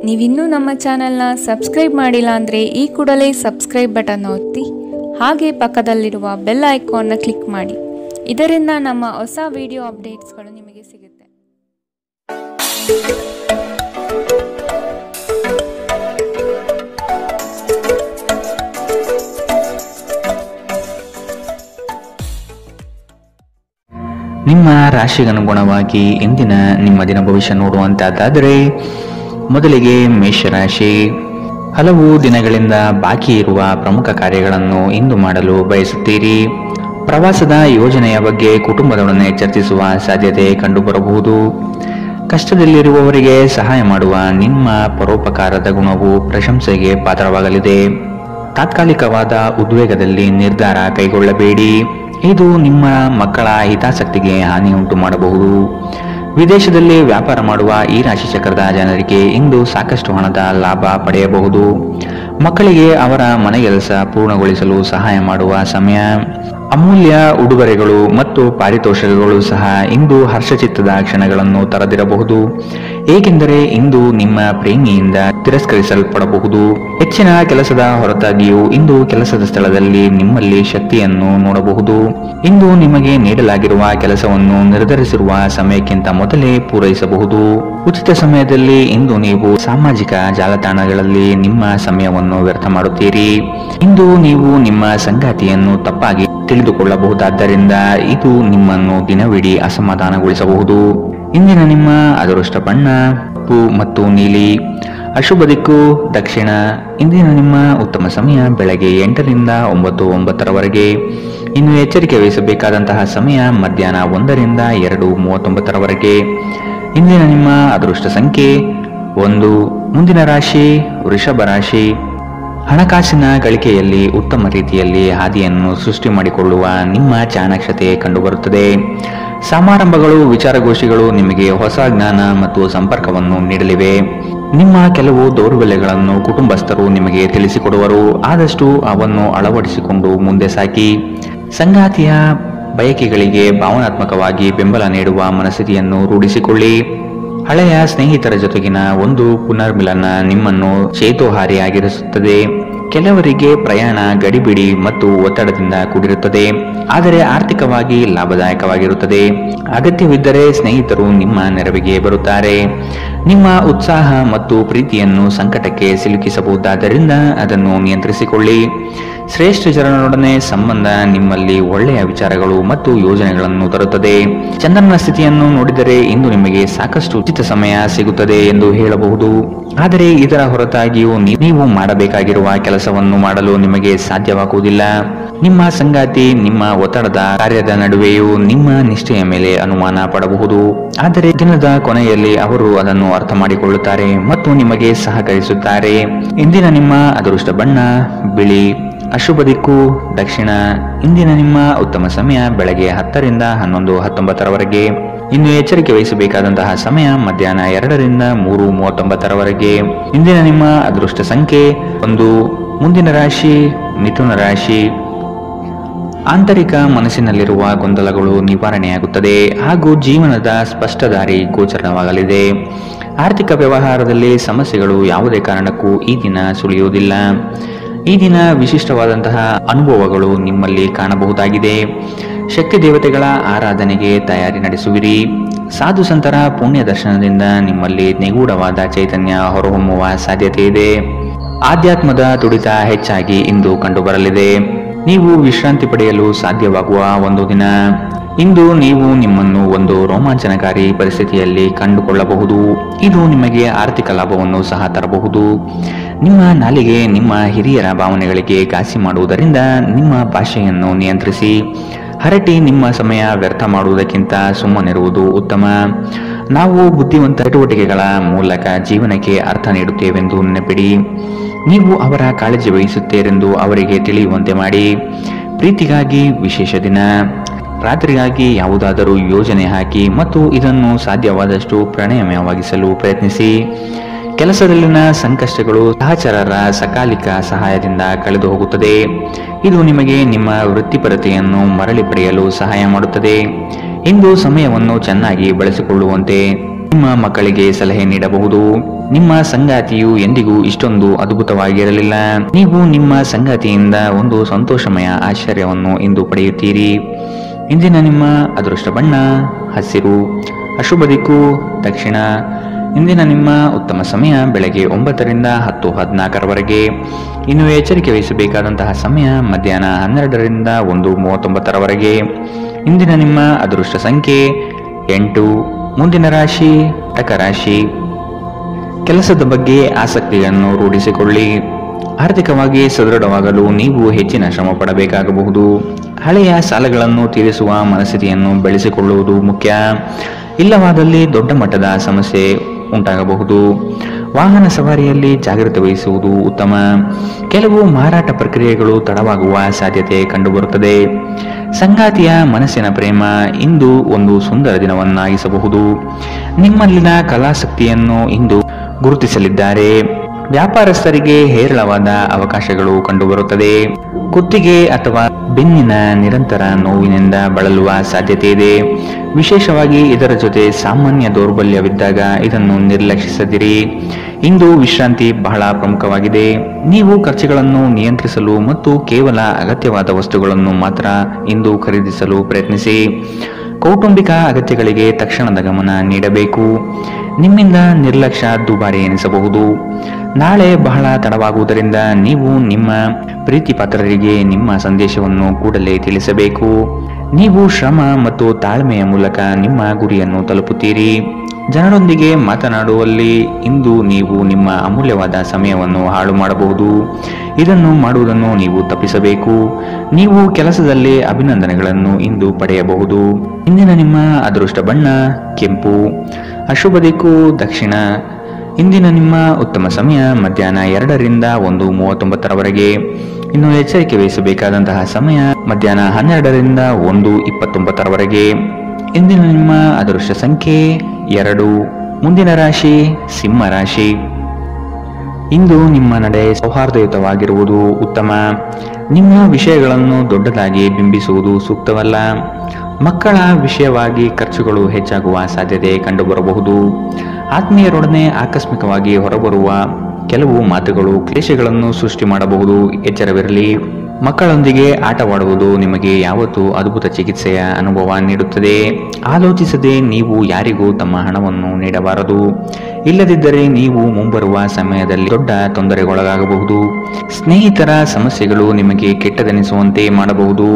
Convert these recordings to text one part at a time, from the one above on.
ನೀವಿನ್ನೂ ನಮ್ಮ ಚಾನೆಲ್ನ ಸಬ್ಸ್ಕ್ರೈಬ್ ಮಾಡಿಲ್ಲ ಅಂದರೆ ಈ ಕೂಡಲೇ ಸಬ್ಸ್ಕ್ರೈಬ್ ಬಟನ್ ಒತ್ತಿ ಹಾಗೆ ಪಕ್ಕದಲ್ಲಿರುವ ಬೆಲ್ ಐಕಾನ್ನ ಕ್ಲಿಕ್ ಮಾಡಿ. ಇದರಿಂದ ನಮ್ಮ ಹೊಸ ವಿಡಿಯೋ ಅಪ್ಡೇಟ್ಸ್ಗಳು ನಿಮಗೆ ಸಿಗುತ್ತೆ. ನಿಮ್ಮ ರಾಶಿಗನುಗುಣವಾಗಿ ಇಂದಿನ ನಿಮ್ಮ ದಿನ ಭವಿಷ್ಯ ನೋಡುವಂತಾದರೆ ಮೊದಲಿಗೆ ಮೇಷರಾಶಿ. ಹಲವು ದಿನಗಳಿಂದ ಬಾಕಿ ಇರುವ ಪ್ರಮುಖ ಕಾರ್ಯಗಳನ್ನು ಇಂದು ಮಾಡಲು ಬಯಸುತ್ತೀರಿ. ಪ್ರವಾಸದ ಯೋಜನೆಯ ಬಗ್ಗೆ ಕುಟುಂಬದೊಡನೆ ಚರ್ಚಿಸುವ ಸಾಧ್ಯತೆ ಕಂಡುಬರಬಹುದು. ಕಷ್ಟದಲ್ಲಿರುವವರಿಗೆ ಸಹಾಯ ಮಾಡುವ ನಿಮ್ಮ ಪರೋಪಕಾರದ ಗುಣವು ಪ್ರಶಂಸೆಗೆ ಪಾತ್ರವಾಗಲಿದೆ. ತಾತ್ಕಾಲಿಕವಾದ ಉದ್ವೇಗದಲ್ಲಿ ನಿರ್ಧಾರ ಕೈಗೊಳ್ಳಬೇಡಿ. ಇದು ನಿಮ್ಮ ಮಕ್ಕಳ ಹಿತಾಸಕ್ತಿಗೆ ಹಾನಿ ಉಂಟು ಮಾಡಬಹುದು. ವಿದೇಶದಲ್ಲಿ ವ್ಯಾಪಾರ ಮಾಡುವ ಈ ರಾಶಿ ಚಕ್ರದ ಜನರಿಗೆ ಇಂದು ಸಾಕಷ್ಟು ಹಣದ ಲಾಭ ಪಡೆಯಬಹುದು. ಮಕ್ಕಳಿಗೆ ಅವರ ಮನೆಗೆಲಸ ಪೂರ್ಣಗೊಳಿಸಲು ಸಹಾಯ ಮಾಡುವ ಸಮಯ. ಅಮೂಲ್ಯ ಉಡುಗೊರೆಗಳು ಮತ್ತು ಪಾರಿತೋಷಕಗಳು ಸಹ ಇಂದು ಹರ್ಷಚಿತ್ತದ ಕ್ಷಣಗಳನ್ನು ತರದಿರಬಹುದು, ಏಕೆಂದರೆ ಇಂದು ನಿಮ್ಮ ಪ್ರೇಮಿಯಿಂದ ತಿರಸ್ಕರಿಸಲ್ಪಡಬಹುದು. ಹೆಚ್ಚಿನ ಕೆಲಸದ ಹೊರತಾಗಿಯೂ ಇಂದು ಕೆಲಸದ ಸ್ಥಳದಲ್ಲಿ ನಿಮ್ಮಲ್ಲಿ ಶಕ್ತಿಯನ್ನು ನೋಡಬಹುದು. ಇಂದು ನಿಮಗೆ ನೀಡಲಾಗಿರುವ ಕೆಲಸವನ್ನು ನಿರ್ಧರಿಸಿರುವ ಸಮಯಕ್ಕಿಂತ ಮೊದಲೇ ಪೂರೈಸಬಹುದು. ಉಚಿತ ಸಮಯದಲ್ಲಿ ಇಂದು ನೀವು ಸಾಮಾಜಿಕ ಜಾಲತಾಣಗಳಲ್ಲಿ ನಿಮ್ಮ ಸಮಯವನ್ನು ವ್ಯರ್ಥ ಮಾಡುತ್ತೀರಿ. ಇಂದು ನೀವು ನಿಮ್ಮ ಸಂಗಾತಿಯನ್ನು ತಪ್ಪಾಗಿ ತಿಳಿದುಕೊಳ್ಳಬಹುದಾದ್ದರಿಂದ ಇದು ನಿಮ್ಮನ್ನು ದಿನವಿಡೀ ಅಸಮಾಧಾನಗೊಳಿಸಬಹುದು. ಇಂದಿನ ನಿಮ್ಮ ಅದೃಷ್ಟ ಬಣ್ಣ ಕಪ್ಪು ಮತ್ತು ನೀಲಿ. ಅಶುಭ ದಿಕ್ಕು ದಕ್ಷಿಣ. ಇಂದಿನ ನಿಮ್ಮ ಉತ್ತಮ ಸಮಯ ಬೆಳಗ್ಗೆ 8ರಿಂದ 9:09 ಇನ್ನು ಎಚ್ಚರಿಕೆ ವಹಿಸಬೇಕಾದಂತಹ ಸಮಯ ಮಧ್ಯಾಹ್ನ 1ರಿಂದ 2:39. ಇಂದಿನ ನಿಮ್ಮ ಅದೃಷ್ಟ ಸಂಖ್ಯೆ 1. ಮುಂದಿನ ರಾಶಿ ವೃಷಭ ರಾಶಿ. ಹಣಕಾಸಿನ ಗಳಿಕೆಯಲ್ಲಿ ಉತ್ತಮ ರೀತಿಯಲ್ಲಿ ಹಾದಿಯನ್ನು ಸೃಷ್ಟಿ ಮಾಡಿಕೊಳ್ಳುವ ನಿಮ್ಮ ಚಾಣಾಕ್ಷತೆ ಕಂಡುಬರುತ್ತದೆ. ಸಮಾರಂಭಗಳು ವಿಚಾರಗೋಷ್ಠಿಗಳು ನಿಮಗೆ ಹೊಸ ಜ್ಞಾನ ಮತ್ತು ಸಂಪರ್ಕವನ್ನು ನೀಡಲಿವೆ. ನಿಮ್ಮ ಕೆಲವು ದೌರ್ಬಲ್ಯಗಳನ್ನು ಕುಟುಂಬಸ್ಥರು ನಿಮಗೆ ತಿಳಿಸಿಕೊಡುವರು. ಆದಷ್ಟು ಅವನ್ನು ಅಳವಡಿಸಿಕೊಂಡು ಮುಂದೆ ಸಾಗಿ. ಸಂಗಾತಿಯ ಬಯಕೆಗಳಿಗೆ ಭಾವನಾತ್ಮಕವಾಗಿ ಬೆಂಬಲ ನೀಡುವ ಮನಸ್ಥಿತಿಯನ್ನು ರೂಢಿಸಿಕೊಳ್ಳಿ. ಹಳೆಯ ಸ್ನೇಹಿತರ ಜೊತೆಗಿನ ಒಂದು ಪುನರ್ಮಿಲನ ನಿಮ್ಮನ್ನು ಚೇತೋಹಾರಿಯಾಗಿರಿಸುತ್ತದೆ. ಕೆಲವರಿಗೆ ಪ್ರಯಾಣ ಗಡಿಬಿಡಿ ಮತ್ತು ಒತ್ತಡದಿಂದ ಕೂಡಿರುತ್ತದೆ, ಆದರೆ ಆರ್ಥಿಕವಾಗಿ ಲಾಭದಾಯಕವಾಗಿರುತ್ತದೆ. ಅಗತ್ಯವಿದ್ದರೆ ಸ್ನೇಹಿತರು ನಿಮ್ಮ ನೆರವಿಗೆ ಬರುತ್ತಾರೆ. ನಿಮ್ಮ ಉತ್ಸಾಹ ಮತ್ತು ಪ್ರೀತಿಯನ್ನು ಸಂಕಟಕ್ಕೆ ಸಿಲುಕಿಸಬಹುದಾದ್ದರಿಂದ ಅದನ್ನು ನಿಯಂತ್ರಿಸಿಕೊಳ್ಳಿ. ಶ್ರೇಷ್ಠ ಜನರೊಡನೆ ಸಂಬಂಧ ನಿಮ್ಮಲ್ಲಿ ಒಳ್ಳೆಯ ವಿಚಾರಗಳು ಮತ್ತು ಯೋಜನೆಗಳನ್ನು ತರುತ್ತದೆ. ಚಂದ್ರನ ಸ್ಥಿತಿಯನ್ನು ನೋಡಿದರೆ ಇಂದು ನಿಮಗೆ ಸಾಕಷ್ಟು ಉಚಿತ ಸಮಯ ಸಿಗುತ್ತದೆ ಎಂದು ಹೇಳಬಹುದು, ಆದರೆ ಇದರ ಹೊರತಾಗಿಯೂ ನೀವು ಮಾಡಬೇಕಾಗಿರುವ ಕೆಲಸವನ್ನು ಮಾಡಲು ನಿಮಗೆ ಸಾಧ್ಯವಾಗುವುದಿಲ್ಲ. ನಿಮ್ಮ ಸಂಗಾತಿ ನಿಮ್ಮ ಒತ್ತಡದ ಕಾರ್ಯದ ನಡುವೆಯೂ ನಿಮ್ಮ ನಿಷ್ಠೆಯ ಮೇಲೆ ಅನುಮಾನ ಪಡಬಹುದು, ಆದರೆ ದಿನದ ಕೊನೆಯಲ್ಲಿ ಅವರು ಅದನ್ನು ಅರ್ಥ ಮಾಡಿಕೊಳ್ಳುತ್ತಾರೆ ಮತ್ತು ನಿಮಗೆ ಸಹಕರಿಸುತ್ತಾರೆ. ಇಂದಿನ ನಿಮ್ಮ ಅದೃಷ್ಟ ಬಣ್ಣ ಬಿಳಿ. ಅಶುಭ ದಿಕ್ಕು ದಕ್ಷಿಣ. ಇಂದಿನ ನಿಮ್ಮ ಉತ್ತಮ ಸಮಯ ಬೆಳಗ್ಗೆ 10ರಿಂದ 11:19 ಇನ್ನು ಎಚ್ಚರಿಕೆ ವಹಿಸಬೇಕಾದಂತಹ ಸಮಯ ಮಧ್ಯಾಹ್ನ 2ರಿಂದ 3:39. ಇಂದಿನ ನಿಮ್ಮ ಅದೃಷ್ಟ ಸಂಖ್ಯೆ 1. ಮುಂದಿನ ರಾಶಿ ಮಿಥುನ ರಾಶಿ. ಆಂತರಿಕ ಮನಸ್ಸಿನಲ್ಲಿರುವ ಗೊಂದಲಗಳು ನಿವಾರಣೆಯಾಗುತ್ತದೆ ಹಾಗೂ ಜೀವನದ ಸ್ಪಷ್ಟ ದಾರಿ ಗೋಚರವಾಗಲಿದೆ. ಆರ್ಥಿಕ ವ್ಯವಹಾರದಲ್ಲಿ ಸಮಸ್ಯೆಗಳು ಯಾವುದೇ ಕಾರಣಕ್ಕೂ ಈ ದಿನ ಸುಳಿಯುವುದಿಲ್ಲ. ಈ ದಿನ ವಿಶಿಷ್ಟವಾದಂತಹ ಅನುಭವಗಳು ನಿಮ್ಮಲ್ಲಿ ಕಾಣಬಹುದಾಗಿದೆ. ಶಕ್ತಿ ದೇವತೆಗಳ ಆರಾಧನೆಗೆ ತಯಾರಿ ನಡೆಸುವಿರಿ. ಸಾಧು ಸಂತರ ಪುಣ್ಯ ದರ್ಶನದಿಂದ ನಿಮ್ಮಲ್ಲಿ ನಿಗೂಢವಾದ ಚೈತನ್ಯ ಹೊರಹೊಮ್ಮುವ ಸಾಧ್ಯತೆ ಇದೆ. ಆಧ್ಯಾತ್ಮದ ತುಡಿತ ಹೆಚ್ಚಾಗಿ ಇಂದು ಕಂಡುಬರಲಿದೆ. ನೀವು ವಿಶ್ರಾಂತಿ ಪಡೆಯಲು ಸಾಧ್ಯವಾಗುವ ಒಂದು ದಿನ. ಇಂದು ನೀವು ನಿಮ್ಮನ್ನು ಒಂದು ರೋಮಾಂಚನಕಾರಿ ಪರಿಸ್ಥಿತಿಯಲ್ಲಿ ಕಂಡುಕೊಳ್ಳಬಹುದು. ಇದು ನಿಮಗೆ ಆರ್ಥಿಕ ಲಾಭವನ್ನು ಸಹ ತರಬಹುದು. ನಿಮ್ಮ ನಾಲಿಗೆ ನಿಮ್ಮ ಹಿರಿಯರ ಭಾವನೆಗಳಿಗೆ ಘಾಸಿ ಮಾಡುವುದರಿಂದ ನಿಮ್ಮ ಭಾಷೆಯನ್ನು ನಿಯಂತ್ರಿಸಿ. ಹರಟಿ ನಿಮ್ಮ ಸಮಯ ವ್ಯರ್ಥ ಮಾಡುವುದಕ್ಕಿಂತ ಸುಮ್ಮನಿರುವುದು ಉತ್ತಮ. ನಾವು ಬುದ್ಧಿವಂತ ಚಟುವಟಿಕೆಗಳ ಮೂಲಕ ಜೀವನಕ್ಕೆ ಅರ್ಥ ನೀಡುತ್ತೇವೆಂದು ನೆನಪಿಡಿ. ನೀವು ಅವರ ಕಾಳಜಿ ವಹಿಸುತ್ತೀರೆಂದು ಅವರಿಗೆ ತಿಳಿಯುವಂತೆ ಮಾಡಿ. ಪ್ರೀತಿಗಾಗಿ ವಿಶೇಷ ದಿನ. ರಾತ್ರಿಗಾಗಿ ಯಾವುದಾದರೂ ಯೋಜನೆ ಹಾಕಿ ಮತ್ತು ಇದನ್ನು ಸಾಧ್ಯವಾದಷ್ಟು ಪ್ರಣಯಮಯವಾಗಿಸಲು ಪ್ರಯತ್ನಿಸಿ. ಕೆಲಸದಲ್ಲಿನ ಸಂಕಷ್ಟಗಳು ಸಹಚರರ ಸಕಾಲಿಕ ಸಹಾಯದಿಂದ ಕಳೆದು ಹೋಗುತ್ತದೆ. ಇದು ನಿಮಗೆ ನಿಮ್ಮ ವೃತ್ತಿಪರತೆಯನ್ನು ಮರಳಿ ಪಡೆಯಲು ಸಹಾಯ ಮಾಡುತ್ತದೆ. ಇಂದು ಸಮಯವನ್ನು ಚೆನ್ನಾಗಿ ಬಳಸಿಕೊಳ್ಳುವಂತೆ ನಿಮ್ಮ ಮಕ್ಕಳಿಗೆ ಸಲಹೆ ನೀಡಬಹುದು. ನಿಮ್ಮ ಸಂಗಾತಿಯು ಎಂದಿಗೂ ಇಷ್ಟೊಂದು ಅದ್ಭುತವಾಗಿರಲಿಲ್ಲ. ನೀವು ನಿಮ್ಮ ಸಂಗಾತಿಯಿಂದ ಒಂದು ಸಂತೋಷಮಯ ಆಶ್ಚರ್ಯವನ್ನು ಇಂದು ಪಡೆಯುತ್ತೀರಿ. ಇಂದಿನ ನಿಮ್ಮ ಅದೃಷ್ಟ ಬಣ್ಣ ಹಸಿರು, ಅಶುಭ ದಿಕ್ಕು ದಕ್ಷಿಣ. ಇಂದಿನ ನಿಮ್ಮ ಉತ್ತಮ ಸಮಯ ಬೆಳಗ್ಗೆ 9ರಿಂದ 10:14ರವರೆಗೆ. ಇನ್ನು ಎಚ್ಚರಿಕೆ ವಹಿಸಬೇಕಾದಂತಹ ಸಮಯ ಮಧ್ಯಾಹ್ನ 12ರಿಂದ 1:39ರವರೆಗೆ. ಇಂದಿನ ನಿಮ್ಮ ಅದೃಷ್ಟ ಸಂಖ್ಯೆ 8. ಮುಂದಿನ ರಾಶಿ ಕಟಕ ರಾಶಿ. ಕೆಲಸದ ಬಗ್ಗೆ ಆಸಕ್ತಿಯನ್ನು ರೂಢಿಸಿಕೊಳ್ಳಿ. ಆರ್ಥಿಕವಾಗಿ ಸದೃಢವಾಗಲು ನೀವು ಹೆಚ್ಚಿನ ಶ್ರಮ ಪಡಬೇಕಾಗಬಹುದು. ಹಳೆಯ ಸಾಲಗಳನ್ನು ತೀರಿಸುವ ಮನಸ್ಥಿತಿಯನ್ನು ಬೆಳೆಸಿಕೊಳ್ಳುವುದು ಮುಖ್ಯ. ಇಲ್ಲವಾದಲ್ಲಿ ದೊಡ್ಡ ಮಟ್ಟದ ಸಮಸ್ಯೆ ಉಂಟಾಗಬಹುದು. ವಾಹನ ಸವಾರಿಯಲ್ಲಿ ಜಾಗ್ರತೆ ವಹಿಸುವುದು ಉತ್ತಮ. ಕೆಲವು ಮಾರಾಟ ಪ್ರಕ್ರಿಯೆಗಳು ತಡವಾಗುವ ಸಾಧ್ಯತೆ ಕಂಡುಬರುತ್ತದೆ. ಸಂಗಾತಿಯ ಮನಸ್ಸಿನ ಪ್ರೇಮ ಇಂದು ಒಂದು ಸುಂದರ ದಿನವನ್ನಾಗಿಸಬಹುದು. ನಿಮ್ಮಲ್ಲಿನ ಕಲಾಸಕ್ತಿಯನ್ನು ಇಂದು ಗುರುತಿಸಲಿದ್ದಾರೆ. ವ್ಯಾಪಾರಸ್ಥರಿಗೆ ಹೇರಳವಾದ ಅವಕಾಶಗಳು ಕಂಡುಬರುತ್ತದೆ. ಕುತ್ತಿಗೆ ಅಥವಾ ಬೆನ್ನಿನ ನಿರಂತರ ನೋವಿನಿಂದ ಬಳಲುವ ಸಾಧ್ಯತೆ ಇದೆ. ವಿಶೇಷವಾಗಿ ಇದರ ಜೊತೆ ಸಾಮಾನ್ಯ ದೌರ್ಬಲ್ಯವಿದ್ದಾಗ ಇದನ್ನು ನಿರ್ಲಕ್ಷಿಸದಿರಿ. ಇಂದು ವಿಶ್ರಾಂತಿ ಬಹಳ ಪ್ರಮುಖವಾಗಿದೆ. ನೀವು ಖರ್ಚುಗಳನ್ನು ನಿಯಂತ್ರಿಸಲು ಮತ್ತು ಕೇವಲ ಅಗತ್ಯವಾದ ವಸ್ತುಗಳನ್ನು ಮಾತ್ರ ಇಂದು ಖರೀದಿಸಲು ಪ್ರಯತ್ನಿಸಿ. ಕೌಟುಂಬಿಕ ಅಗತ್ಯಗಳಿಗೆ ತಕ್ಷಣದ ಗಮನ ನೀಡಬೇಕು. ನಿಮ್ಮಿಂದ ನಿರ್ಲಕ್ಷ್ಯ ದುಬಾರಿ ಎನಿಸಬಹುದು. ನಾಳೆ ಬಹಳ ತಡವಾಗುವುದರಿಂದ ನೀವು ನಿಮ್ಮ ಪ್ರೀತಿ ಪಾತ್ರರಿಗೆ ನಿಮ್ಮ ಸಂದೇಶವನ್ನು ಕೂಡಲೇ ತಿಳಿಸಬೇಕು. ನೀವು ಶ್ರಮ ಮತ್ತು ತಾಳ್ಮೆಯ ಮೂಲಕ ನಿಮ್ಮ ಗುರಿಯನ್ನು ತಲುಪುತ್ತೀರಿ. ಜನರೊಂದಿಗೆ ಮಾತನಾಡುವಲ್ಲಿ ಇಂದು ನೀವು ನಿಮ್ಮ ಅಮೂಲ್ಯವಾದ ಸಮಯವನ್ನು ಹಾಳು ಮಾಡಬಹುದು. ಇದನ್ನು ಮಾಡುವುದನ್ನು ನೀವು ತಪ್ಪಿಸಬೇಕು. ನೀವು ಕೆಲಸದಲ್ಲಿ ಅಭಿನಂದನೆಗಳನ್ನು ಇಂದು ಪಡೆಯಬಹುದು. ಇಂದಿನ ನಿಮ್ಮ ಅದೃಷ್ಟ ಬಣ್ಣ ಕೆಂಪು, ಅಶುಭ ದಿಕ್ಕು ದಕ್ಷಿಣ. ಇಂದಿನ ನಿಮ್ಮ ಉತ್ತಮ ಸಮಯ ಮಧ್ಯಾಹ್ನ 2ರಿಂದ 1:39ರವರೆಗೆ. ಇನ್ನು ಎಚ್ಚರಿಕೆ ವಹಿಸಬೇಕಾದಂತಹ ಸಮಯ ಮಧ್ಯಾಹ್ನ 12ರಿಂದ 1:29ರವರೆಗೆ. ಇಂದಿನ ನಿಮ್ಮ ಅದೃಷ್ಟ ಸಂಖ್ಯೆ 2. ಮುಂದಿನ ರಾಶಿ ಸಿಂಹ ರಾಶಿ. ಇಂದು ನಿಮ್ಮ ನಡೆ ಸೌಹಾರ್ದಯುತವಾಗಿರುವುದು ಉತ್ತಮ. ನಿಮ್ಮ ವಿಷಯಗಳನ್ನು ದೊಡ್ಡದಾಗಿ ಬಿಂಬಿಸುವುದು ಸೂಕ್ತವಲ್ಲ. ಮಕ್ಕಳ ವಿಷಯವಾಗಿ ಖರ್ಚುಗಳು ಹೆಚ್ಚಾಗುವ ಸಾಧ್ಯತೆ ಕಂಡುಬರಬಹುದು. ಆತ್ಮೀಯರೊಡನೆ ಆಕಸ್ಮಿಕವಾಗಿ ಹೊರಬರುವ ಕೆಲವು ಮಾತುಗಳು ಕ್ಲೇಶಗಳನ್ನು ಸೃಷ್ಟಿ ಮಾಡಬಹುದು. ಎಚ್ಚರವಿರಲಿ. ಮಕ್ಕಳೊಂದಿಗೆ ಆಟವಾಡುವುದು ನಿಮಗೆ ಯಾವತ್ತೂ ಅದ್ಭುತ ಚಿಕಿತ್ಸೆಯ ಅನುಭವ ನೀಡುತ್ತದೆ. ಆಲೋಚಿಸದೆ ನೀವು ಯಾರಿಗೂ ತಮ್ಮ ಹಣವನ್ನು ನೀಡಬಾರದು. ಇಲ್ಲದಿದ್ದರೆ ನೀವು ಮುಂಬರುವ ಸಮಯದಲ್ಲಿ ದೊಡ್ಡ ತೊಂದರೆಗೊಳಗಾಗಬಹುದು. ಸ್ನೇಹಿತರ ಸಮಸ್ಯೆಗಳು ನಿಮಗೆ ಕೆಟ್ಟದೆನಿಸುವಂತೆ ಮಾಡಬಹುದು.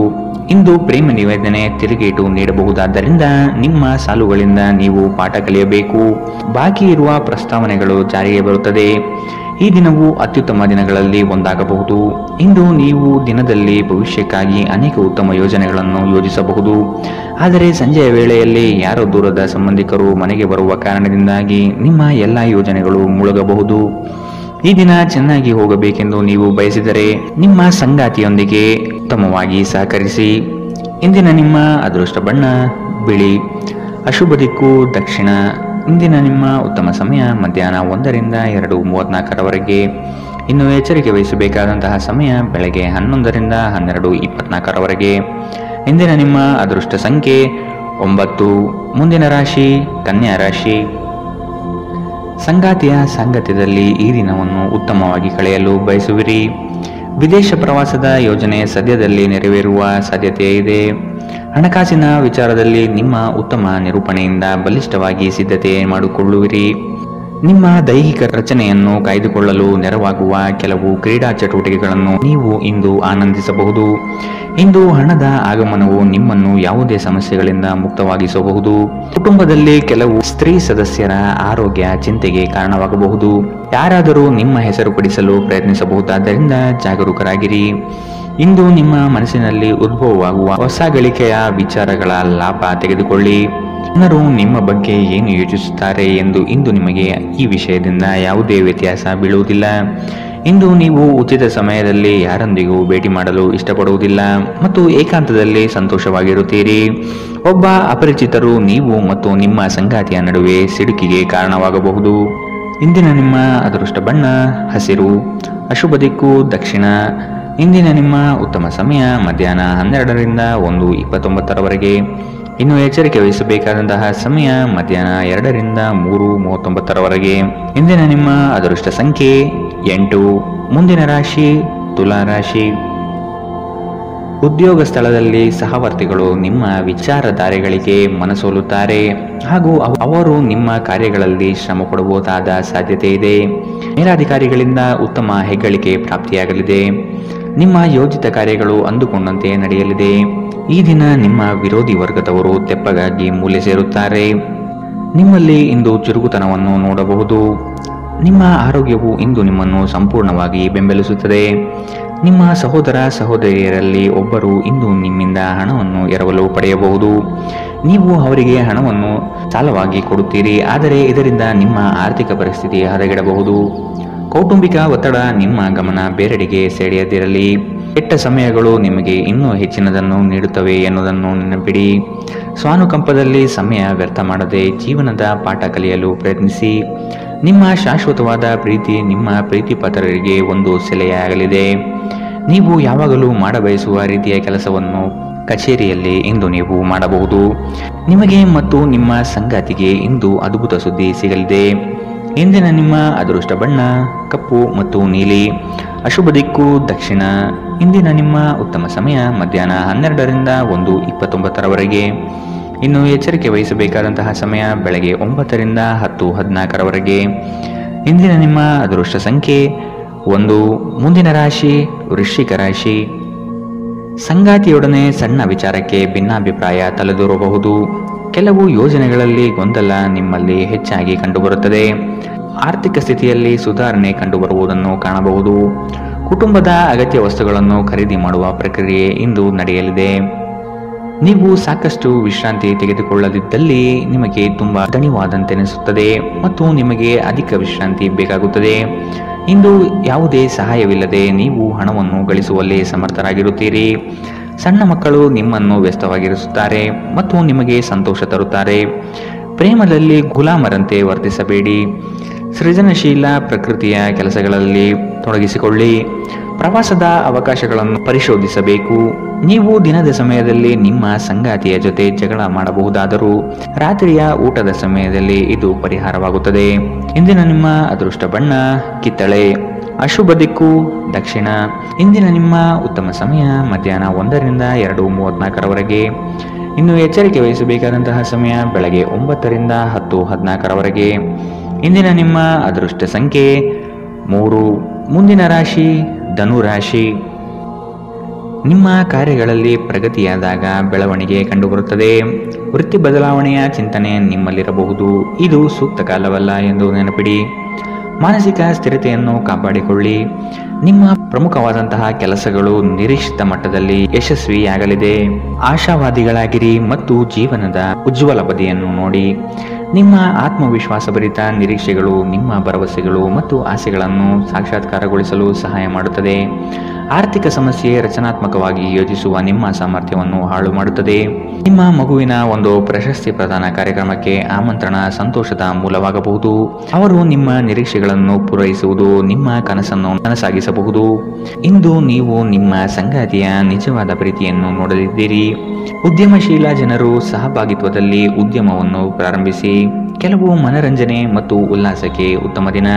ಇಂದು ಪ್ರೇಮ ನಿವೇದನೆ ತಿರುಗೇಟು ನೀಡಬಹುದಾದ್ದರಿಂದ ನಿಮ್ಮ ಸಾಲುಗಳಿಂದ ನೀವು ಪಾಠ ಕಲಿಯಬೇಕು. ಬಾಕಿ ಇರುವ ಪ್ರಸ್ತಾವನೆಗಳು ಜಾರಿಗೆ ಬರುತ್ತದೆ. ಈ ದಿನವು ಅತ್ಯುತ್ತಮ ದಿನಗಳಲ್ಲಿ ಒಂದಾಗಬಹುದು. ಇಂದು ನೀವು ದಿನದಲ್ಲಿ ಭವಿಷ್ಯಕ್ಕಾಗಿ ಅನೇಕ ಉತ್ತಮ ಯೋಜನೆಗಳನ್ನು ಯೋಜಿಸಬಹುದು. ಆದರೆ ಸಂಜೆಯ ವೇಳೆಯಲ್ಲಿ ಯಾರೋ ದೂರದ ಸಂಬಂಧಿಕರು ಮನೆಗೆ ಬರುವ ಕಾರಣದಿಂದಾಗಿ ನಿಮ್ಮ ಎಲ್ಲ ಯೋಜನೆಗಳು ಮುಳುಗಬಹುದು. ಈ ದಿನ ಚೆನ್ನಾಗಿ ಹೋಗಬೇಕೆಂದು ನೀವು ಬಯಸಿದರೆ ನಿಮ್ಮ ಸಂಗಾತಿಯೊಂದಿಗೆ ಉತ್ತಮವಾಗಿ ಸಹಕರಿಸಿ. ಇಂದಿನ ನಿಮ್ಮ ಅದೃಷ್ಟ ಬಣ್ಣ ಬಿಳಿ, ಅಶುಭ ದಿಕ್ಕು ದಕ್ಷಿಣ. ಇಂದಿನ ನಿಮ್ಮ ಉತ್ತಮ ಸಮಯ ಮಧ್ಯಾಹ್ನ 1ರಿಂದ 2:34ರವರೆಗೆ. ಇನ್ನು ಎಚ್ಚರಿಕೆ ವಹಿಸಬೇಕಾದಂತಹ ಸಮಯ ಬೆಳಗ್ಗೆ 11ರಿಂದ 12:24ರವರೆಗೆ. ಇಂದಿನ ನಿಮ್ಮ ಅದೃಷ್ಟ ಸಂಖ್ಯೆ 9. ಮುಂದಿನ ರಾಶಿ ಕನ್ಯಾ ರಾಶಿ. ಸಂಗಾತಿಯ ಸಾಂಗತ್ಯದಲ್ಲಿ ಈ ದಿನವನ್ನು ಉತ್ತಮವಾಗಿ ಕಳೆಯಲು ಬಯಸುವಿರಿ. ವಿದೇಶ ಪ್ರವಾಸದ ಯೋಜನೆ ಸದ್ಯದಲ್ಲಿ ನೆರವೇರುವ ಸಾಧ್ಯತೆ ಇದೆ. ಹಣಕಾಸಿನ ವಿಚಾರದಲ್ಲಿ ನಿಮ್ಮ ಉತ್ತಮ ನಿರೂಪಣೆಯಿಂದ ಬಲಿಷ್ಠವಾಗಿ ಸಿದ್ಧತೆ ಮಾಡಿಕೊಳ್ಳುವಿರಿ. ನಿಮ್ಮ ದೈಹಿಕ ರಚನೆಯನ್ನು ಕಾಯ್ದುಕೊಳ್ಳಲು ನೆರವಾಗುವ ಕೆಲವು ಕ್ರೀಡಾ ಚಟುವಟಿಕೆಗಳನ್ನು ನೀವು ಇಂದು ಆನಂದಿಸಬಹುದು. ಇಂದು ಹಣದ ಆಗಮನವು ನಿಮ್ಮನ್ನು ಯಾವುದೇ ಸಮಸ್ಯೆಗಳಿಂದ ಮುಕ್ತವಾಗಿಸಬಹುದು. ಕುಟುಂಬದಲ್ಲಿ ಕೆಲವು ಸ್ತ್ರೀ ಸದಸ್ಯರ ಆರೋಗ್ಯ ಚಿಂತೆಗೆ ಕಾರಣವಾಗಬಹುದು. ಯಾರಾದರೂ ನಿಮ್ಮ ಹೆಸರು ಪಡಿಸಲು ಪ್ರಯತ್ನಿಸಬಹುದಾದ್ದರಿಂದ ಜಾಗರೂಕರಾಗಿರಿ. ಇಂದು ನಿಮ್ಮ ಮನಸ್ಸಿನಲ್ಲಿ ಉದ್ಭವವಾಗುವ ಹೊಸ ಗಳಿಕೆಯ ವಿಚಾರಗಳ ಲಾಭ ತೆಗೆದುಕೊಳ್ಳಿ. ಜನರು ನಿಮ್ಮ ಬಗ್ಗೆ ಏನು ಯೋಚಿಸುತ್ತಾರೆ ಎಂದು ಇಂದು ನಿಮಗೆ ಈ ವಿಷಯದಿಂದ ಯಾವುದೇ ವ್ಯತ್ಯಾಸ ಬೀಳುವುದಿಲ್ಲ. ಇಂದು ನೀವು ಉಚಿತ ಸಮಯದಲ್ಲಿ ಯಾರೊಂದಿಗೂ ಭೇಟಿ ಮಾಡಲು ಇಷ್ಟಪಡುವುದಿಲ್ಲ ಮತ್ತು ಏಕಾಂತದಲ್ಲಿ ಸಂತೋಷವಾಗಿರುತ್ತೀರಿ. ಒಬ್ಬ ಅಪರಿಚಿತರು ನೀವು ಮತ್ತು ನಿಮ್ಮ ಸಂಗಾತಿಯ ನಡುವೆ ಸಿಡುಕಿಗೆ ಕಾರಣವಾಗಬಹುದು. ಇಂದಿನ ನಿಮ್ಮ ಅದೃಷ್ಟ ಬಣ್ಣ ಹಸಿರು, ಅಶುಭ ದಿಕ್ಕು ದಕ್ಷಿಣ. ಇಂದಿನ ನಿಮ್ಮ ಉತ್ತಮ ಸಮಯ ಮಧ್ಯಾಹ್ನ 12ರಿಂದ 1:29ರವರೆಗೆ. ಇನ್ನು ಎಚ್ಚರಿಕೆ ವಹಿಸಬೇಕಾದಂತಹ ಸಮಯ ಮಧ್ಯಾಹ್ನ 2ರಿಂದ 3:39ರವರೆಗೆ. ಇಂದಿನ ನಿಮ್ಮ ಅದೃಷ್ಟ ಸಂಖ್ಯೆ 8. ಮುಂದಿನ ರಾಶಿ ತುಲಾ ರಾಶಿ. ಉದ್ಯೋಗ ಸ್ಥಳದಲ್ಲಿ ಸಹವರ್ತಿಗಳು ನಿಮ್ಮ ವಿಚಾರಧಾರೆಗಳಿಗೆ ಮನಸೋಲುತ್ತಾರೆ ಹಾಗೂ ಅವರು ನಿಮ್ಮ ಕಾರ್ಯಗಳಲ್ಲಿ ಶ್ರಮ ಪಡಬಹುದಾದ ಸಾಧ್ಯತೆ ಇದೆ. ಮೇಲಾಧಿಕಾರಿಗಳಿಂದ ಉತ್ತಮ ಹೆಗ್ಗಳಿಕೆ ಪ್ರಾಪ್ತಿಯಾಗಲಿದೆ. ನಿಮ್ಮ ಯೋಜಿತ ಕಾರ್ಯಗಳು ಅಂದುಕೊಂಡಂತೆ ನಡೆಯಲಿದೆ. ಈ ದಿನ ನಿಮ್ಮ ವಿರೋಧಿ ವರ್ಗದವರು ತೆಪ್ಪಗಾಗಿ ಮೂಲೆ ಸೇರುತ್ತಾರೆ. ನಿಮ್ಮಲ್ಲಿ ಇಂದು ಚುರುಕುತನವನ್ನು ನೋಡಬಹುದು. ನಿಮ್ಮ ಆರೋಗ್ಯವು ಇಂದು ನಿಮ್ಮನ್ನು ಸಂಪೂರ್ಣವಾಗಿ ಬೆಂಬಲಿಸುತ್ತದೆ. ನಿಮ್ಮ ಸಹೋದರ ಸಹೋದರಿಯರಲ್ಲಿ ಒಬ್ಬರು ಇಂದು ನಿಮ್ಮಿಂದ ಹಣವನ್ನು ಎರವಲು ಪಡೆಯಬಹುದು. ನೀವು ಅವರಿಗೆ ಹಣವನ್ನು ಸಾಲವಾಗಿ ಕೊಡುತ್ತೀರಿ, ಆದರೆ ಇದರಿಂದ ನಿಮ್ಮ ಆರ್ಥಿಕ ಪರಿಸ್ಥಿತಿ ಹದಗೆಡಬಹುದು. ಕೌಟುಂಬಿಕ ಒತ್ತಡ ನಿಮ್ಮ ಗಮನ ಬೇರೆಡೆಗೆ ಸೆಳೆಯದಿರಲಿ. ಕೆಟ್ಟ ಸಮಯಗಳು ನಿಮಗೆ ಇನ್ನೂ ಹೆಚ್ಚಿನದನ್ನು ನೀಡುತ್ತವೆ ಎನ್ನುವುದನ್ನು ನೆನಪಿಡಿ. ಸ್ವಾನುಕಂಪದಲ್ಲಿ ಸಮಯ ವ್ಯರ್ಥ ಮಾಡದೆ ಜೀವನದ ಪಾಠ ಕಲಿಯಲು ಪ್ರಯತ್ನಿಸಿ. ನಿಮ್ಮ ಶಾಶ್ವತವಾದ ಪ್ರೀತಿ ನಿಮ್ಮ ಪ್ರೀತಿ ಪಾತ್ರರಿಗೆ ಒಂದು ಸೆಲೆಯಾಗಲಿದೆ. ನೀವು ಯಾವಾಗಲೂ ಮಾಡಬಯಸುವ ರೀತಿಯ ಕೆಲಸವನ್ನು ಕಚೇರಿಯಲ್ಲಿ ಇಂದು ನೀವು ಮಾಡಬಹುದು. ನಿಮಗೆ ಮತ್ತು ನಿಮ್ಮ ಸಂಗಾತಿಗೆ ಇಂದು ಅದ್ಭುತ ಸುದ್ದಿ ಸಿಗಲಿದೆ. ಇಂದಿನ ನಿಮ್ಮ ಅದೃಷ್ಟ ಬಣ್ಣ ಕಪ್ಪು ಮತ್ತು ನೀಲಿ. ಅಶುಭ ದಿಕ್ಕು ದಕ್ಷಿಣ. ಇಂದಿನ ನಿಮ್ಮ ಉತ್ತಮ ಸಮಯ ಮಧ್ಯಾಹ್ನ 12ರಿಂದ 1:29ರವರೆಗೆ. ಇನ್ನು ಎಚ್ಚರಿಕೆ ವಹಿಸಬೇಕಾದಂತಹ ಸಮಯ ಬೆಳಗ್ಗೆ 9ರಿಂದ 10:14ರವರೆಗೆ. ಇಂದಿನ ನಿಮ್ಮ ಅದೃಷ್ಟ ಸಂಖ್ಯೆ 1. ಮುಂದಿನ ರಾಶಿ ವೃಶ್ಚಿಕ ರಾಶಿ. ಸಂಗಾತಿಯೊಡನೆ ಸಣ್ಣ ವಿಚಾರಕ್ಕೆ ಭಿನ್ನಾಭಿಪ್ರಾಯ ತಲೆದೂರಬಹುದು. ಕೆಲವು ಯೋಜನೆಗಳಲ್ಲಿ ಗೊಂದಲ ನಿಮ್ಮಲ್ಲಿ ಹೆಚ್ಚಾಗಿ ಕಂಡುಬರುತ್ತದೆ. ಆರ್ಥಿಕ ಸ್ಥಿತಿಯಲ್ಲಿ ಸುಧಾರಣೆ ಕಂಡುಬರುವುದನ್ನು ಕಾಣಬಹುದು. ಕುಟುಂಬದ ಅಗತ್ಯ ವಸ್ತುಗಳನ್ನು ಖರೀದಿ ಮಾಡುವ ಪ್ರಕ್ರಿಯೆ ಇಂದು ನಡೆಯಲಿದೆ. ನೀವು ಸಾಕಷ್ಟು ವಿಶ್ರಾಂತಿ ತೆಗೆದುಕೊಳ್ಳದಿದ್ದಲ್ಲಿ ನಿಮಗೆ ತುಂಬಾ ದಣಿವಾದಂತೆನಿಸುತ್ತದೆ ಮತ್ತು ನಿಮಗೆ ಅಧಿಕ ವಿಶ್ರಾಂತಿ ಬೇಕಾಗುತ್ತದೆ. ಇಂದು ಯಾವುದೇ ಸಹಾಯವಿಲ್ಲದೆ ನೀವು ಹಣವನ್ನು ಗಳಿಸುವಲ್ಲಿ ಸಮರ್ಥರಾಗಿರುತ್ತೀರಿ. ಸಣ್ಣ ಮಕ್ಕಳು ನಿಮ್ಮನ್ನು ವ್ಯಸ್ತವಾಗಿರಿಸುತ್ತಾರೆ ಮತ್ತು ನಿಮಗೆ ಸಂತೋಷ ತರುತ್ತಾರೆ. ಪ್ರೇಮದಲ್ಲಿ ಗುಲಾಮರಂತೆ ವರ್ತಿಸಬೇಡಿ. ಸೃಜನಶೀಲ ಪ್ರಕೃತಿಯ ಕೆಲಸಗಳಲ್ಲಿ ತೊಡಗಿಸಿಕೊಳ್ಳಿ. ಪ್ರವಾಸದ ಅವಕಾಶಗಳನ್ನು ಪರಿಶೋಧಿಸಬೇಕು. ನೀವು ದಿನದ ಸಮಯದಲ್ಲಿ ನಿಮ್ಮ ಸಂಗಾತಿಯ ಜೊತೆ ಜಗಳ ಮಾಡಬಹುದಾದರೂ ರಾತ್ರಿಯ ಊಟದ ಸಮಯದಲ್ಲಿ ಇದು ಪರಿಹಾರವಾಗುತ್ತದೆ. ಇಂದಿನ ನಿಮ್ಮ ಅದೃಷ್ಟ ಬಣ್ಣ ಕಿತ್ತಳೆ. ಅಶುಭ ದಿಕ್ಕು ದಕ್ಷಿಣ. ಇಂದಿನ ನಿಮ್ಮ ಉತ್ತಮ ಸಮಯ ಮಧ್ಯಾಹ್ನ 1ರಿಂದ 2:34ರವರೆಗೆ. ಇನ್ನು ಎಚ್ಚರಿಕೆ ವಹಿಸಬೇಕಾದಂತಹ ಸಮಯ ಬೆಳಗ್ಗೆ 9ರಿಂದ 10:14ರವರೆಗೆ. ಇಂದಿನ ನಿಮ್ಮ ಅದೃಷ್ಟ ಸಂಖ್ಯೆ 3. ಮುಂದಿನ ರಾಶಿ ಧನು ರಾಶಿ. ನಿಮ್ಮ ಕಾರ್ಯಗಳಲ್ಲಿ ಪ್ರಗತಿಯಾದಾಗ ಬೆಳವಣಿಗೆ ಕಂಡುಬರುತ್ತದೆ. ವೃತ್ತಿ ಬದಲಾವಣೆಯ ಚಿಂತನೆ ನಿಮ್ಮಲ್ಲಿರಬಹುದು. ಇದು ಸೂಕ್ತ ಕಾಲವಲ್ಲ ಎಂದು ನೆನಪಿಡಿ. ಮಾನಸಿಕ ಸ್ಥಿರತೆಯನ್ನು ಕಾಪಾಡಿಕೊಳ್ಳಿ. ನಿಮ್ಮ ಪ್ರಮುಖವಾದಂತಹ ಕೆಲಸಗಳು ನಿರೀಕ್ಷಿತ ಮಟ್ಟದಲ್ಲಿ ಯಶಸ್ವಿಯಾಗಲಿದೆ. ಆಶಾವಾದಿಗಳಾಗಿರಿ ಮತ್ತು ಜೀವನದ ಉಜ್ವಲ ಬದಿಯನ್ನು ನೋಡಿ. ನಿಮ್ಮ ಆತ್ಮವಿಶ್ವಾಸಭರಿತ ನಿರೀಕ್ಷೆಗಳು ನಿಮ್ಮ ಭರವಸೆಗಳು ಮತ್ತು ಆಸೆಗಳನ್ನು ಸಾಕ್ಷಾತ್ಕಾರಗೊಳಿಸಲು ಸಹಾಯ ಮಾಡುತ್ತದೆ. ಆರ್ಥಿಕ ಸಮಸ್ಯೆ ರಚನಾತ್ಮಕವಾಗಿ ಯೋಜಿಸುವ ನಿಮ್ಮ ಸಾಮರ್ಥ್ಯವನ್ನು ಹಾಳು ಮಾಡುತ್ತದೆ. ನಿಮ್ಮ ಮಗುವಿನ ಒಂದು ಪ್ರಶಸ್ತಿ ಪ್ರದಾನ ಕಾರ್ಯಕ್ರಮಕ್ಕೆ ಆಮಂತ್ರಣ ಸಂತೋಷದ ಮೂಲವಾಗಬಹುದು. ಅವರು ನಿಮ್ಮ ನಿರೀಕ್ಷೆಗಳನ್ನು ಪೂರೈಸುವುದು ನಿಮ್ಮ ಕನಸನ್ನು ನನಸಾಗಿಸಬಹುದು. ಇಂದು ನೀವು ನಿಮ್ಮ ಸಂಗಾತಿಯ ನಿಜವಾದ ಪ್ರೀತಿಯನ್ನು ನೋಡಲಿದ್ದೀರಿ. ಉದ್ಯಮಶೀಲ ಜನರು ಸಹಭಾಗಿತ್ವದಲ್ಲಿ ಉದ್ಯಮವನ್ನು ಪ್ರಾರಂಭಿಸಿ. ಕೆಲವು ಮನರಂಜನೆ ಮತ್ತು ಉಲ್ಲಾಸಕ್ಕೆ ಉತ್ತಮ ದಿನ.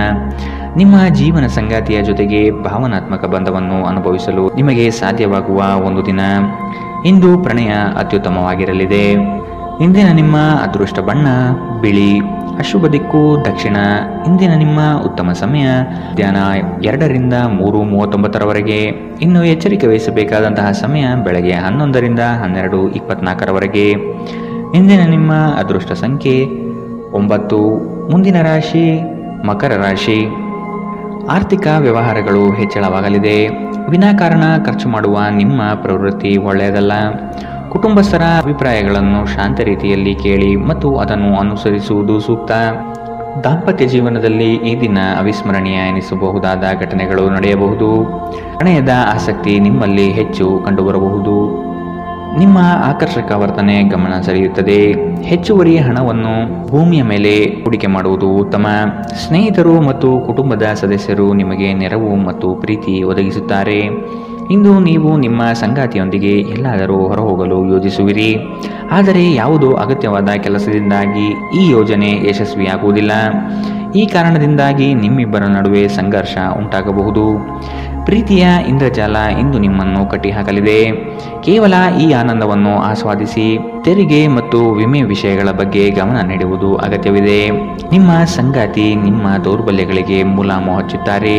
ನಿಮ್ಮ ಜೀವನ ಸಂಗಾತಿಯ ಜೊತೆಗೆ ಭಾವನಾತ್ಮಕ ಬಂಧವನ್ನು ಅನುಭವಿಸಲು ನಿಮಗೆ ಸಾಧ್ಯವಾಗುವ ಒಂದು ದಿನ. ಇಂದು ಪ್ರಣಯ ಅತ್ಯುತ್ತಮವಾಗಿರಲಿದೆ. ಇಂದಿನ ನಿಮ್ಮ ಅದೃಷ್ಟ ಬಣ್ಣ ಬಿಳಿ. ಅಶುಭ ದಿಕ್ಕು ದಕ್ಷಿಣ. ಇಂದಿನ ನಿಮ್ಮ ಉತ್ತಮ ಸಮಯ ಮಧ್ಯಾಹ್ನ 2ರಿಂದ 3:39ರವರೆಗೆ. ಇನ್ನು ಎಚ್ಚರಿಕೆ ವಹಿಸಬೇಕಾದಂತಹ ಸಮಯ ಬೆಳಗ್ಗೆ 11ರಿಂದ 12:24ರವರೆಗೆ. ಇಂದಿನ ನಿಮ್ಮ ಅದೃಷ್ಟ ಸಂಖ್ಯೆ 9. ಮುಂದಿನ ರಾಶಿ ಮಕರ ರಾಶಿ. ಆರ್ಥಿಕ ವ್ಯವಹಾರಗಳು ಹೆಚ್ಚಳವಾಗಲಿದೆ. ವಿನಾಕಾರಣ ಖರ್ಚು ಮಾಡುವ ನಿಮ್ಮ ಪ್ರವೃತ್ತಿ ಒಳ್ಳೆಯದಲ್ಲ. ಕುಟುಂಬಸ್ಥರ ಅಭಿಪ್ರಾಯಗಳನ್ನು ಶಾಂತ ರೀತಿಯಲ್ಲಿ ಕೇಳಿ ಮತ್ತು ಅದನ್ನು ಅನುಸರಿಸುವುದು ಸೂಕ್ತ. ದಾಂಪತ್ಯ ಜೀವನದಲ್ಲಿ ಈ ದಿನ ಅವಿಸ್ಮರಣೀಯ ಎನಿಸಬಹುದಾದ ಘಟನೆಗಳು ನಡೆಯಬಹುದು. ಪ್ರಣಯದ ಆಸಕ್ತಿ ನಿಮ್ಮಲ್ಲಿ ಹೆಚ್ಚು ಕಂಡುಬರಬಹುದು. ನಿಮ್ಮ ಆಕರ್ಷಕ ವರ್ತನೆ ಗಮನ ಸೆಳೆಯುತ್ತದೆ. ಹೆಚ್ಚುವರಿ ಹಣವನ್ನು ಭೂಮಿಯ ಮೇಲೆ ಹೂಡಿಕೆ ಮಾಡುವುದು ಉತ್ತಮ. ಸ್ನೇಹಿತರು ಮತ್ತು ಕುಟುಂಬದ ಸದಸ್ಯರು ನಿಮಗೆ ನೆರವು ಮತ್ತು ಪ್ರೀತಿ ಒದಗಿಸುತ್ತಾರೆ. ಇಂದು ನೀವು ನಿಮ್ಮ ಸಂಗಾತಿಯೊಂದಿಗೆ ಎಲ್ಲಾದರೂ ಹೊರಹೋಗಲು ಯೋಜಿಸುವಿರಿ, ಆದರೆ ಯಾವುದೋ ಅಗತ್ಯವಾದ ಕೆಲಸದಿಂದಾಗಿ ಈ ಯೋಜನೆ ಯಶಸ್ವಿಯಾಗುವುದಿಲ್ಲ. ಈ ಕಾರಣದಿಂದಾಗಿ ನಿಮ್ಮಿಬ್ಬರ ನಡುವೆ ಸಂಘರ್ಷ ಉಂಟಾಗಬಹುದು. ಪ್ರೀತಿಯ ಇಂದ್ರಜಾಲ ಇಂದು ನಿಮ್ಮನ್ನು ಕಟ್ಟಿಹಾಕಲಿದೆ. ಕೇವಲ ಈ ಆನಂದವನ್ನು ಆಸ್ವಾದಿಸಿ. ತೆರಿಗೆ ಮತ್ತು ವಿಮೆ ವಿಷಯಗಳ ಬಗ್ಗೆ ಗಮನ ನೀಡುವುದು ಅಗತ್ಯವಿದೆ. ನಿಮ್ಮ ಸಂಗಾತಿ ನಿಮ್ಮ ದೌರ್ಬಲ್ಯಗಳಿಗೆ ಮುಲಾಮು ಹಚ್ಚುತ್ತಾರೆ.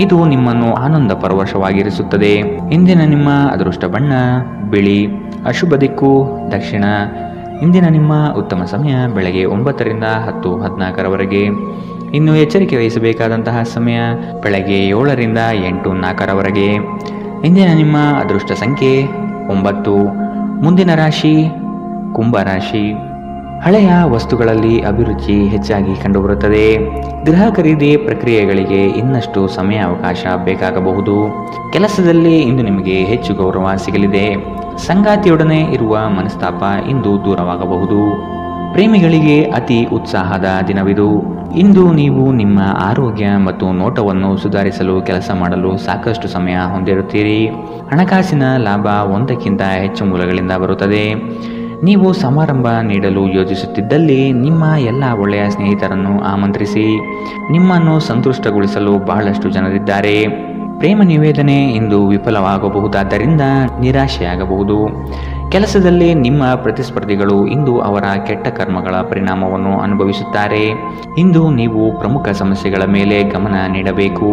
ಇದು ನಿಮ್ಮನ್ನು ಆನಂದ ಪರವಶವಾಗಿರಿಸುತ್ತದೆ. ಇಂದಿನ ನಿಮ್ಮ ಅದೃಷ್ಟ ಬಣ್ಣ ಬಿಳಿ, ಅಶುಭ ದಿಕ್ಕು ದಕ್ಷಿಣ. ಇಂದಿನ ನಿಮ್ಮ ಉತ್ತಮ ಸಮಯ ಬೆಳಗ್ಗೆ 9 ರಿಂದ 10:14 ಇನ್ನು ಎಚ್ಚರಿಕೆ ವಹಿಸಬೇಕಾದಂತಹ ಸಮಯ ಬೆಳಗ್ಗೆ 7 ರಿಂದ 8:04 ಇಂದಿನ ನಿಮ್ಮ ಅದೃಷ್ಟ ಸಂಖ್ಯೆ 9. ಮುಂದಿನ ರಾಶಿ ಕುಂಭ ರಾಶಿ. ಹಳೆಯ ವಸ್ತುಗಳಲ್ಲಿ ಅಭಿರುಚಿ ಹೆಚ್ಚಾಗಿ ಕಂಡುಬರುತ್ತದೆ. ಗೃಹ ಖರೀದಿ ಪ್ರಕ್ರಿಯೆಗಳಿಗೆ ಇನ್ನಷ್ಟು ಸಮಯಾವಕಾಶ ಬೇಕಾಗಬಹುದು. ಕೆಲಸದಲ್ಲಿ ಇಂದು ನಿಮಗೆ ಹೆಚ್ಚು ಗೌರವ ಸಿಗಲಿದೆ. ಸಂಗಾತಿಯೊಡನೆ ಇರುವ ಮನಸ್ತಾಪ ಇಂದು ದೂರವಾಗಬಹುದು. ಪ್ರೇಮಿಗಳಿಗೆ ಅತಿ ಉತ್ಸಾಹದ ದಿನವಿದು. ಇಂದು ನೀವು ನಿಮ್ಮ ಆರೋಗ್ಯ ಮತ್ತು ನೋಟವನ್ನು ಸುಧಾರಿಸಲು ಕೆಲಸ ಮಾಡಲು ಸಾಕಷ್ಟು ಸಮಯ ಹೊಂದಿರುತ್ತೀರಿ. ಹಣಕಾಸಿನ ಲಾಭ ಒಂದಕ್ಕಿಂತ ಹೆಚ್ಚು ಮೂಲಗಳಿಂದ ಬರುತ್ತದೆ. ನೀವು ಸಮಾರಂಭ ನೀಡಲು ಯೋಜಿಸುತ್ತಿದ್ದಲ್ಲಿ ನಿಮ್ಮ ಎಲ್ಲ ಒಳ್ಳೆಯ ಸ್ನೇಹಿತರನ್ನು ಆಮಂತ್ರಿಸಿ. ನಿಮ್ಮನ್ನು ಸಂತುಷ್ಟಗೊಳಿಸಲು ಬಹಳಷ್ಟು ಜನರಿದ್ದಾರೆ. ಪ್ರೇಮ ನಿವೇದನೆ ಇಂದು ವಿಫಲವಾಗಬಹುದಾದ್ದರಿಂದ ನಿರಾಶೆಯಾಗಬಹುದು. ಕೆಲಸದಲ್ಲಿ ನಿಮ್ಮ ಪ್ರತಿಸ್ಪರ್ಧಿಗಳು ಇಂದು ಅವರ ಕೆಟ್ಟ ಕರ್ಮಗಳ ಪರಿಣಾಮವನ್ನು ಅನುಭವಿಸುತ್ತಾರೆ. ಇಂದು ನೀವು ಪ್ರಮುಖ ಸಮಸ್ಯೆಗಳ ಮೇಲೆ ಗಮನ ನೀಡಬೇಕು.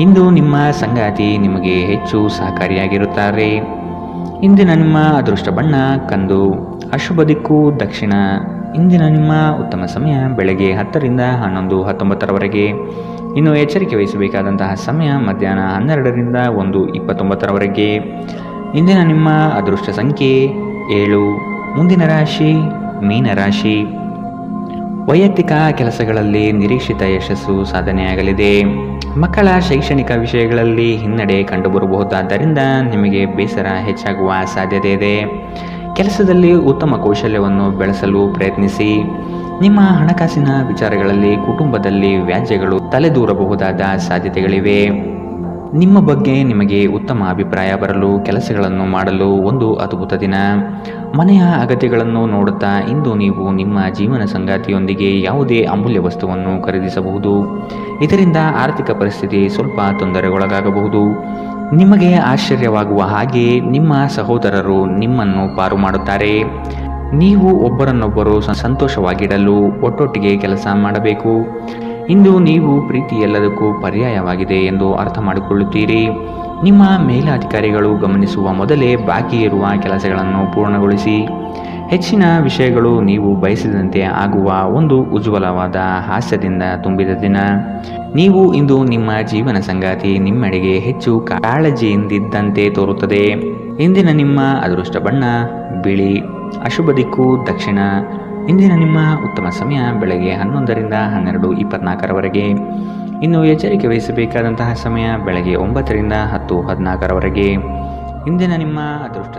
ಇಂದು ನಿಮ್ಮ ಸಂಗಾತಿ ನಿಮಗೆ ಹೆಚ್ಚು ಸಹಕಾರಿಯಾಗಿರುತ್ತಾರೆ. ಇಂದಿನ ನಿಮ್ಮ ಅದೃಷ್ಟ ಬಣ್ಣ ಕಂದು, ಅಶುಭ ದಿಕ್ಕು ದಕ್ಷಿಣ. ಇಂದಿನ ನಿಮ್ಮ ಉತ್ತಮ ಸಮಯ ಬೆಳಗ್ಗೆ 10 ರಿಂದ 11:19 ಇನ್ನು ಎಚ್ಚರಿಕೆ ವಹಿಸಬೇಕಾದಂತಹ ಸಮಯ ಮಧ್ಯಾಹ್ನ 12 ರಿಂದ 1:29 ಇಂದಿನ ನಿಮ್ಮ ಅದೃಷ್ಟ ಸಂಖ್ಯೆ 7. ಮುಂದಿನ ರಾಶಿ ಮೀನರಾಶಿ. ವೈಯಕ್ತಿಕ ಕೆಲಸಗಳಲ್ಲಿ ನಿರೀಕ್ಷಿತ ಯಶಸ್ಸು ಸಾಧನೆಯಾಗಲಿದೆ. ಮಕ್ಕಳ ಶೈಕ್ಷಣಿಕ ವಿಷಯಗಳಲ್ಲಿ ಹಿನ್ನಡೆ ಕಂಡುಬರಬಹುದಾದ್ದರಿಂದ ನಿಮಗೆ ಬೇಸರ ಹೆಚ್ಚಾಗುವ ಸಾಧ್ಯತೆ ಇದೆ. ಕೆಲಸದಲ್ಲಿ ಉತ್ತಮ ಕೌಶಲ್ಯವನ್ನು ಬೆಳೆಸಲು ಪ್ರಯತ್ನಿಸಿ. ನಿಮ್ಮ ಹಣಕಾಸಿನ ವಿಚಾರಗಳಲ್ಲಿ ಕುಟುಂಬದಲ್ಲಿ ವ್ಯಾಜ್ಯಗಳು ತಲೆದೂರಬಹುದಾದ ಸಾಧ್ಯತೆಗಳಿವೆ. ನಿಮ್ಮ ಬಗ್ಗೆ ನಿಮಗೆ ಉತ್ತಮ ಅಭಿಪ್ರಾಯ ಬರಲು ಕೆಲಸಗಳನ್ನು ಮಾಡಲು ಒಂದು ಅದ್ಭುತ ದಿನ. ಮನೆಯ ಅಗತ್ಯಗಳನ್ನು ನೋಡುತ್ತಾ ಇಂದು ನೀವು ನಿಮ್ಮ ಜೀವನ ಸಂಗಾತಿಯೊಂದಿಗೆ ಯಾವುದೇ ಅಮೂಲ್ಯ ವಸ್ತುವನ್ನು ಖರೀದಿಸಬಹುದು. ಇದರಿಂದ ಆರ್ಥಿಕ ಪರಿಸ್ಥಿತಿ ಸ್ವಲ್ಪ ತೊಂದರೆಗೊಳಗಾಗಬಹುದು. ನಿಮಗೆ ಆಶ್ಚರ್ಯವಾಗುವ ಹಾಗೆ ನಿಮ್ಮ ಸಹೋದರರು ನಿಮ್ಮನ್ನು ಪಾರು ಮಾಡುತ್ತಾರೆ. ನೀವು ಒಬ್ಬರನ್ನೊಬ್ಬರು ಸಂತೋಷವಾಗಿಡಲು ಒಟ್ಟೊಟ್ಟಿಗೆ ಕೆಲಸ ಮಾಡಬೇಕು. ಇಂದು ನೀವು ಪ್ರೀತಿ ಎಲ್ಲದಕ್ಕೂ ಪರ್ಯಾಯವಾಗಿದೆ ಎಂದು ಅರ್ಥ ಮಾಡಿಕೊಳ್ಳುತ್ತೀರಿ. ನಿಮ್ಮ ಮೇಲಾಧಿಕಾರಿಗಳು ಗಮನಿಸುವ ಮೊದಲೇ ಬಾಕಿ ಇರುವ ಕೆಲಸಗಳನ್ನು ಪೂರ್ಣಗೊಳಿಸಿ. ಹೆಚ್ಚಿನ ವಿಷಯಗಳು ನೀವು ಬಯಸಿದಂತೆ ಆಗುವ ಒಂದು ಉಜ್ವಲವಾದ ಹಾಸ್ಯದಿಂದ ತುಂಬಿದ ದಿನ. ನೀವು ಇಂದು ನಿಮ್ಮ ಜೀವನ ಸಂಗಾತಿ ನಿಮ್ಮೆಡೆಗೆ ಹೆಚ್ಚು ಕಾಳಜಿಯಿಂದಿದ್ದಂತೆ ತೋರುತ್ತದೆ. ಇಂದಿನ ನಿಮ್ಮ ಅದೃಷ್ಟ ಬಣ್ಣ ಬಿಳಿ, ಅಶುಭ ದಿಕ್ಕು ದಕ್ಷಿಣ. ಇಂದಿನ ನಿಮ್ಮ ಉತ್ತಮ ಸಮಯ ಬೆಳಗ್ಗೆ 11 ರಿಂದ 12:24 ಇನ್ನು ಎಚ್ಚರಿಕೆ ವಹಿಸಬೇಕಾದಂತಹ ಸಮಯ ಬೆಳಗ್ಗೆ 9 ರಿಂದ 10:14 ಇಂದಿನ ನಿಮ್ಮ ಅದೃಷ್ಟ